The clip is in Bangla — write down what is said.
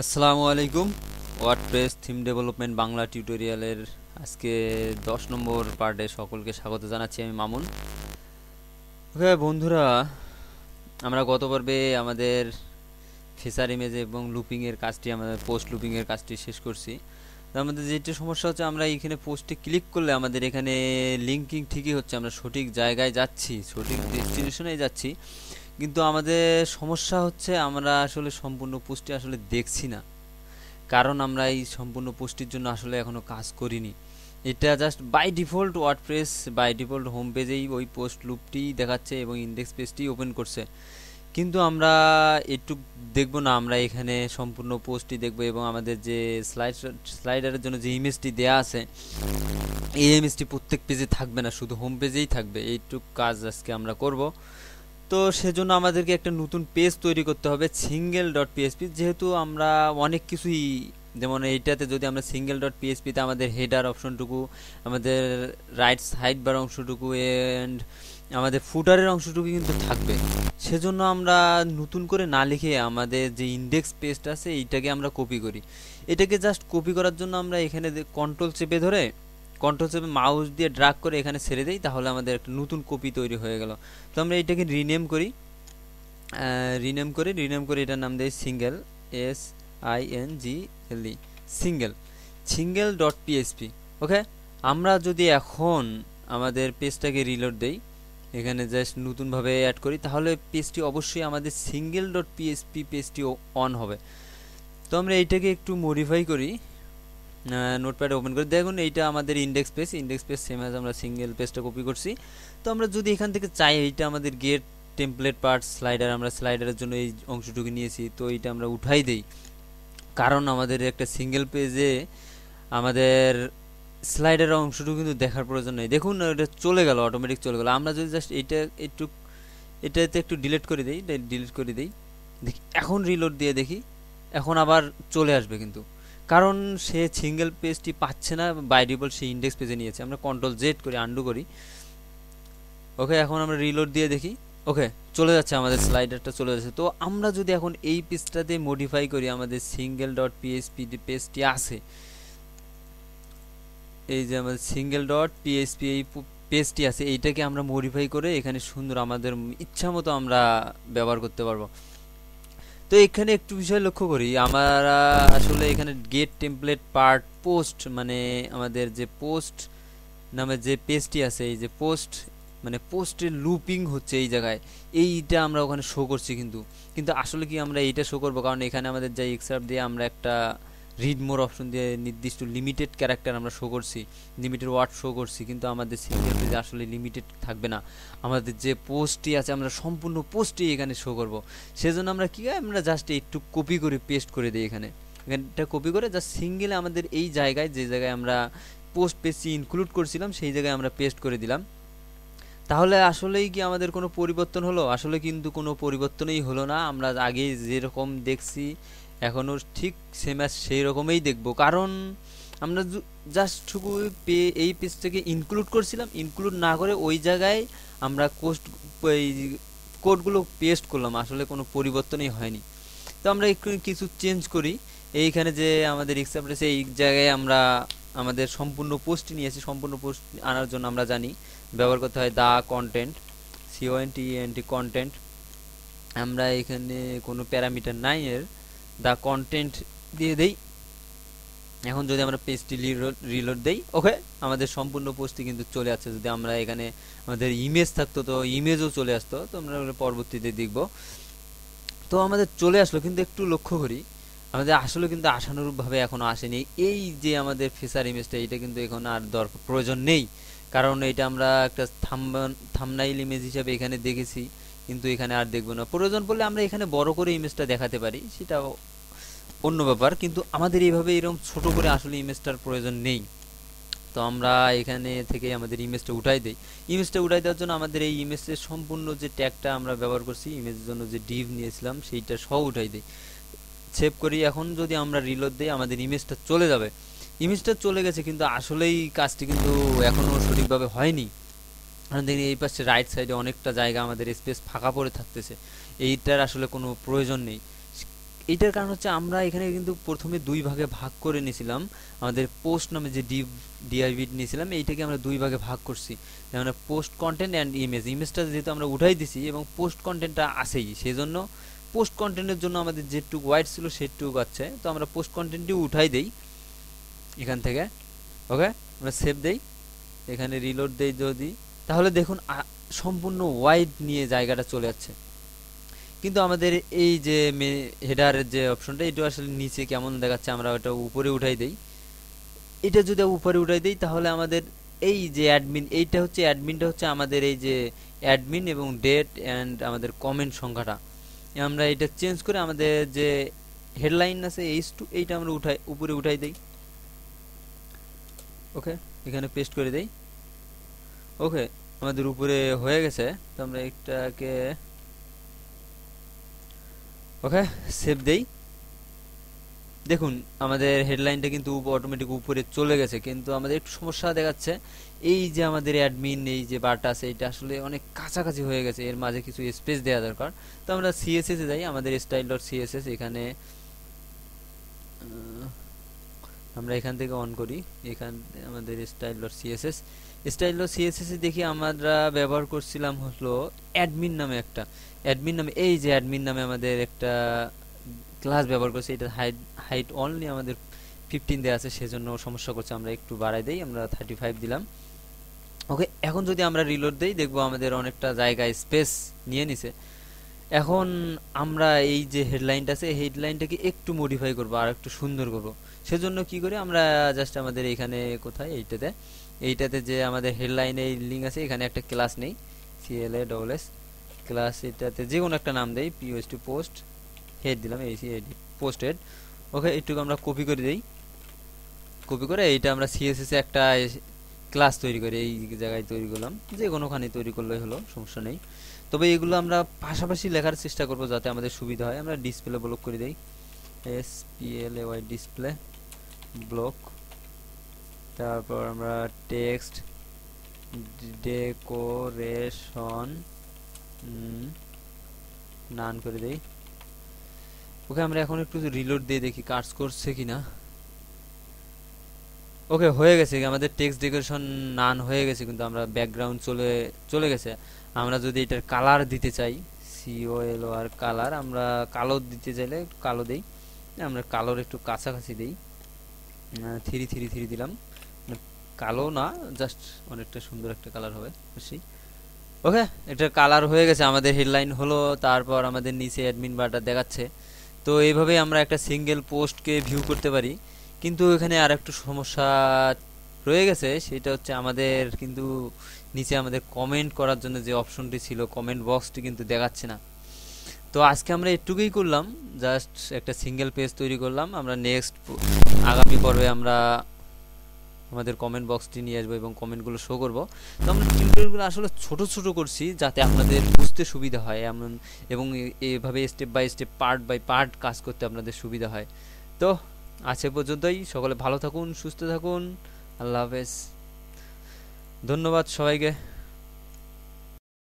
আসসালামু আলাইকুম। ওয়ার্ডপ্রেস থিম ডেভেলপমেন্ট বাংলা টিউটোরিয়ালের আজকে 10 নম্বর পার্টে সকলকে স্বাগত জানাচ্ছি। আমি মামুন। ওকে বন্ধুরা, আমরা গত পর্বে আমাদের ফিচার ইমেজ এবং লুপিংয়ের কাজটি, আমাদের পোস্ট লুপিংয়ের কাজটি শেষ করছি। তো আমাদের যেটা সমস্যা হচ্ছে, আমরা এখানে পোস্টে ক্লিক করলে আমাদের এখানে লিঙ্কিং ঠিকই হচ্ছে, আমরা সঠিক জায়গায় যাচ্ছি, সঠিক ডেস্টিনেশনে যাচ্ছি, কিন্তু আমাদের সমস্যা হচ্ছে আমরা আসলে সম্পূর্ণ পোস্টটি আসলে দেখছি না। কারণ আমরা এই সম্পূর্ণ পোস্টটির জন্য আসলে এখনও কাজ করিনি। এটা just by default WordPress by default home পেজেই ওই পোস্ট লুপটি দেখাচ্ছে এবং ইন্ডেক্স পেজটি ওপেন করছে, কিন্তু আমরা একটু দেখব না, আমরা এখানে সম্পূর্ণ পোস্টটি দেখব এবং আমাদের যে স্লাইডারের জন্য যে ইমেজটি দেয়া আছে এই ইমেজটি প্রত্যেক পেজে থাকবে না, শুধু হোম পেজেই থাকবে। এইটুক কাজ আজকে আমরা করব। তো সেজন্য আমাদেরকে একটা নতুন পেজ তৈরি করতে হবে, সিঙ্গেল ডট পিএসপি। যেহেতু আমরা অনেক কিছুই, যেমন এইটাতে যদি আমরা সিঙ্গেল ডট পিএসপিতে আমাদের হেডার অপশনটুকু, আমাদের রাইট সাইড বার অংশটুকু এন্ড আমাদের ফুটারের অংশটুকু কিন্তু থাকবে। সেজন্য আমরা নতুন করে না লিখে আমাদের যে ইন্ডেক্স পেজটা আছে এইটাকে আমরা কপি করি। এটাকে জাস্ট কপি করার জন্য আমরা এখানে কন্ট্রোল চেপে মাউস দিয়ে ড্রাগ করে এখানে ছেড়ে দেই, তাহলে আমাদের একটা নতুন কপি তৈরি হয়ে গেল। তো আমরা এটাকে রিনেম করে এটার নাম দেই single, SINGLE, single, single dot PSP. Okay, আমরা যদি এখন আমাদের পেজটাকে রিলোড দেই, এখানে জাস্ট নতুনভাবে অ্যাড করি, তাহলে পেজটি অবশ্যই আমাদের সিঙ্গেল ডট পিএসপি পেজটি অন হবে। তো আমরা এইটাকে একটু মডিফাই করি, নোটপ্যাডে ওপেন করে দেখুন এইটা আমাদের ইন্ডেক্স পেজ সেম অ্যাজ আমরা সিঙ্গেল পেজটা কপি করছি। তো আমরা যদি এখান থেকে চাই, এইটা আমাদের গেট টেমপ্লেট পার্ট স্লাইডার, আমরা স্লাইডারের জন্য এই অংশটুকু নিয়েছি, তো এইটা আমরা উঠাই দেই, কারণ আমাদের একটা সিঙ্গেল পেজে আমাদের স্লাইডারের অংশটুকু কিন্তু দেখার প্রয়োজন নেই। দেখুন এটা চলে গেল, অটোমেটিক চলে গেল। আমরা যদি জাস্ট এটাতে একটু ডিলিট করে দিই, দেখি এখন রিলোড দিয়ে দেখি, এখন আবার চলে আসবে, কিন্তু কারণ সে সিঙ্গেল পেজটি পাচ্ছে না, বাই ডিফল্ট সে ইন্ডেক্স পেজে নিয়েছে। আমরা কন্ট্রোল জেড করে আন্ডু করি। ওকে, এখন আমরা রিলোড দিয়ে দেখি, ওকে চলে যাচ্ছে, আমাদের স্লাইডারটা চলে যাচ্ছে। তো আমরা যদি এখন এই পেজটাতে মডিফাই করি, আমাদের সিঙ্গেল ডট পিএসপি যে পেজটি আছে, এই যে আমাদের সিঙ্গেল ডট পিএসপি এই পেজটি আছে, এইটাকে আমরা মডিফাই করে এখানে সুন্দর আমাদের ইচ্ছা মতো আমরা ব্যবহার করতে পারবো। তো এখানে একটু বিষয় লক্ষ্য করি, আমরা আসলে এখানে গেট টেমপ্লেট পার্ট পোস্ট, মানে আমাদের যে পোস্ট নামে যে পেজটি আছে, এই যে পোস্ট মানে পোস্টের লুপিং হচ্ছে এই জায়গায়, এইটা আমরা ওখানে শো করছি, কিন্তু কিন্তু আসলে কি আমরা এইটা শো করবো, কারণ এখানে আমাদের যে এক্সার্ট দিয়ে আমরা একটা রিড মোর অপশন দিয়ে নির্দিষ্ট লিমিটেড ক্যারেক্টার আমরা শো করছি, লিমিটেড ওয়ার্ড শো করছি, কিন্তু আমাদের সিঙ্গেল পেজে আসলে লিমিটেড থাকবে না। আমাদের যে পোস্টটি আছে আমরা সম্পূর্ণ পোস্টই এখানে শো করব। সেজন্য আমরা কি হয়, আমরা জাস্ট একটু কপি করে পেস্ট করে দিই, এখানটা কপি করে জাস্ট সিঙ্গেলে আমাদের এই জায়গায়, যে জায়গায় আমরা পোস্ট পেজটি ইনক্লুড করছিলাম সেই জায়গায় আমরা পেস্ট করে দিলাম। তাহলে আসলেই কি আমাদের কোনো পরিবর্তন হলো? আসলে কিন্তু কোনো পরিবর্তনই হলো না। আমরা আগে যেরকম দেখছি এখনও ঠিক সেম অ্যাজ সেই রকমই দেখব, কারণ আমরা জাস্ট শুধু এই পেজটাকে ইনক্লুড করছিলাম, ইনক্লুড না করে ওই জায়গায় আমরা এই কোডগুলো পেস্ট করলাম, আসলে কোনো পরিবর্তনই হয়নি। তো আমরা একটু কিছু চেঞ্জ করি। এইখানে যে আমাদের এক্সেপ্ট আছে এই জায়গায় আমরা আমাদের সম্পূর্ণ পোস্টটি নিয়েছি, সম্পূর্ণ পোস্ট আনার জন্য আমরা জানি ব্যবহার করতে হয় দা কন্টেন্ট, CONTENT কন্টেন্ট। আমরা এখানে কোনো প্যারামিটার নাই এর, দা কন্টেন্ট দিয়ে দেই। এখন যদি আমরা পেজটি রিলোড দেই, ওকে আমাদের সম্পূর্ণ পোস্টটি কিন্তু চলে আসছে। যদি আমরা এখানে আমাদের ইমেজ থাকতো তো ইমেজও চলে আসতো, তো আমরা পরবর্তীতে দেখব। তো আমাদের চলে আসলো, কিন্তু একটু লক্ষ্য করি আমাদের আসলে কিন্তু আশানুরূপভাবে এখনো আসেনি। এই যে আমাদের ফিচার ইমেজটা, এটা কিন্তু এখন আর প্রয়োজন নেই, কারণ এটা আমরা একটা থাম্বনেইল ইমেজ হিসেবে এখানে দেখেছি, কিন্তু এখানে আর দেখবো না। প্রয়োজন পড়লে আমরা এখানে বড় করে ইমেজটা দেখাতে পারি, সেটা অন্য ব্যাপার, কিন্তু আমাদের এইভাবে এরকম ছোট করে আসলে ইমেজটার প্রয়োজন নেই। তো আমরা এখানে থেকে আমাদের ইমেজটা উঠাই দেই। ইমেজটা উঠাই দেওয়ার জন্য আমাদের এই ইমেজের সম্পূর্ণ যে ট্যাগটা আমরা ব্যবহার করছি, ইমেজের জন্য যে ডিভ নিয়েছিলাম সেইটা সহ উঠাই দেই, সেভ করি। এখন যদি আমরা রিলোড দিই আমাদের ইমেজটা চলে যাবে। ইমেজটা চলে গেছে, কিন্তু আসলেই কাজটি কিন্তু এখনও সঠিকভাবে হয়নি। কারণ দেখি এই পাশে রাইট সাইডে অনেকটা জায়গা আমাদের স্পেস ফাঁকা পড়ে থাকতেছে, এইটার আসলে কোনো প্রয়োজন নেই। এইটার কারণ হচ্ছে আমরা এখানে কিন্তু প্রথমে দুই ভাগে ভাগ করে নিয়েছিলাম। আমাদের পোস্ট নামে যে ডিআইভি নিয়েছিলাম এইটাকে আমরা দুই ভাগে ভাগ করছি, যেমন পোস্ট কন্টেন্ট অ্যান্ড ইমেজটা যেহেতু আমরা উঠাই দিছি এবং পোস্ট কন্টেন্টটা আসেই, সেই জন্য পোস্ট কন্টেন্টের জন্য আমাদের যেটুকু ওয়াইড ছিল সেটুকু আছে, তো আমরা পোস্ট কন্টেন্টটি উঠাই দেই এখান থেকে। ওকে, আমরা সেভ দেই, এখানে রিলোড দেই যদি, তাহলে দেখুন সম্পূর্ণ ওয়াইড নিয়ে জায়গাটা চলে যাচ্ছে। কিন্তু আমাদের এই যে হেডারের যে অপশনটা এটা আসলে নিচে কেমন দেখাচ্ছে, আমরা ওটা উপরে উঠাই দেই। এটা যদি উপরে উঠাই দেই তাহলে আমাদের এই যে অ্যাডমিন, এইটা হচ্ছে অ্যাডমিনটা হচ্ছে আমাদের এই যে অ্যাডমিন এবং ডেট অ্যান্ড আমাদের কমেন্ট সংখ্যাটা আমরা এটা চেঞ্জ করে আমাদের যে হেডলাইন আছে H2 এইটা আমরা উপরে উঠাই দেই। ওকে, এখানে পেস্ট করে দেই। ওকে, আমাদের উপরে হয়ে গেছে, তো আমরা এটাকে ওকে সেভ দেই। দেখুন আমাদের হেডলাইনটা কিন্তু অটোমেটিক উপরে চলে গেছে, কিন্তু আমাদের একটু সমস্যা দেখাচ্ছে। এই যে আমাদের অ্যাডমিন এই যে বারটা আছে এটা আসলে অনেক কাছাকাছি হয়ে গেছে, এর মাঝে কিছু স্পেস দেওয়া দরকার। তো আমরা সিএসএস এ যাই, আমাদের style.css এখানে আমরা এখান থেকে অন করি। এখান আমাদের style.css এ দেখি আমরা ব্যবহার করছিলাম হলো অ্যাডমিন নামে অ্যাডমিন নামে, এই যে অ্যাডমিন নামে আমাদের একটা ক্লাস ব্যবহার করছি। এটা হাইট অনলি আমাদের 15 দেওয়া আছে, সেজন্য সমস্যা করছে। আমরা একটু বাড়াই দেই, আমরা 35 দিলাম। ওকে, এখন যদি আমরা রিলোড দেই দেখবো আমাদের অনেকটা জায়গায় স্পেস নিয়ে নিছে। এখন আমরা এই যে হেডলাইনটা আছে এই হেডলাইনটাকে একটু মডিফাই করব আর একটু সুন্দর করব। সেজন্য কি করি আমরা জাস্ট আমাদের এখানে কোথায় এইটাতে যে আমাদের হেডলাইনে লিঙ্ক আছে এখানে একটা ক্লাস নেই, CLASS ক্লাস, এটাতে যে কোনো একটা নাম দেই, POST পোস্ট হেড দিলাম, এই পোস্ট হেড। ওকে, এইটুকু আমরা কপি করে দেই, কপি করে এইটা আমরা CSS এ একটা ক্লাস তৈরি করে এই জায়গায় তৈরি করলাম, যে কোনোখানে তৈরি করলেই হলো, সমস্যা নেই। তবে এগুলো আমরা পাশাপাশি লেখার চেষ্টা করব যাতে আমাদের সুবিধা হয়। আমরা ডিসপ্লে ব্লক করে দেই, SPLAY ডিসপ্লে ব্লক। তারপর আমরা টেক্সট ডেকোরেশন নান করে দেই। ওকে, আমরা এখন একটু রিলোড দিয়ে দেখি কাজ করছে কিনা। ওকে, হয়ে গেছে, আমাদের টেক্সট ডেকোরেশন নান হয়ে গেছে, কিন্তু আমরা ব্যাকগ্রাউন্ড চলে গেছে। আমরা যদি এটার কালার দিতে চাই, COLOR কালার, আমরা কালো দিতে চাইলে কালো দেই, আমরা কালোর একটু কাছাকাছি দেই, 3 দিলাম। কালো না, জাস্ট অনেকটা সুন্দর একটা কালার হবে বেশি। ওকে, এটা কালার হয়ে গেছে, আমাদের হেডলাইন হলো, তারপর আমাদের নিচে অ্যাডমিন বারটা দেখাচ্ছে। তো এইভাবে আমরা একটা সিঙ্গেল পোস্টকে ভিউ করতে পারি। কিন্তু এখানে আর একটু সমস্যা রয়ে গেছে, সেটা হচ্ছে আমাদের কিন্তু নিচে আমাদের কমেন্ট করার জন্য যে অপশনটি ছিল কমেন্ট বক্সটি কিন্তু দেখাচ্ছে না। তো আজকে আমরা এটুকুই করলাম, জাস্ট একটা সিঙ্গেল পেজ তৈরি করলাম। আমরা নেক্সট আগামী পর্বে আমরা আমাদের কমেন্ট বক্সটি নিয়ে আসবো এবং কমেন্টগুলো শো করব। তো আমরা টিউটোরিয়ালগুলো আসলে ছোট ছোট করছি যাতে আপনাদের বুঝতে সুবিধা হয় এমন, এবং এইভাবে step by step part by part কাজ করতে আপনাদের সুবিধা হয়। তো আজ এ পর্যন্তই, সকলে ভালো থাকুন, সুস্থ থাকুন, আল্লাহ হাফেজ, ধন্যবাদ সবাইকে।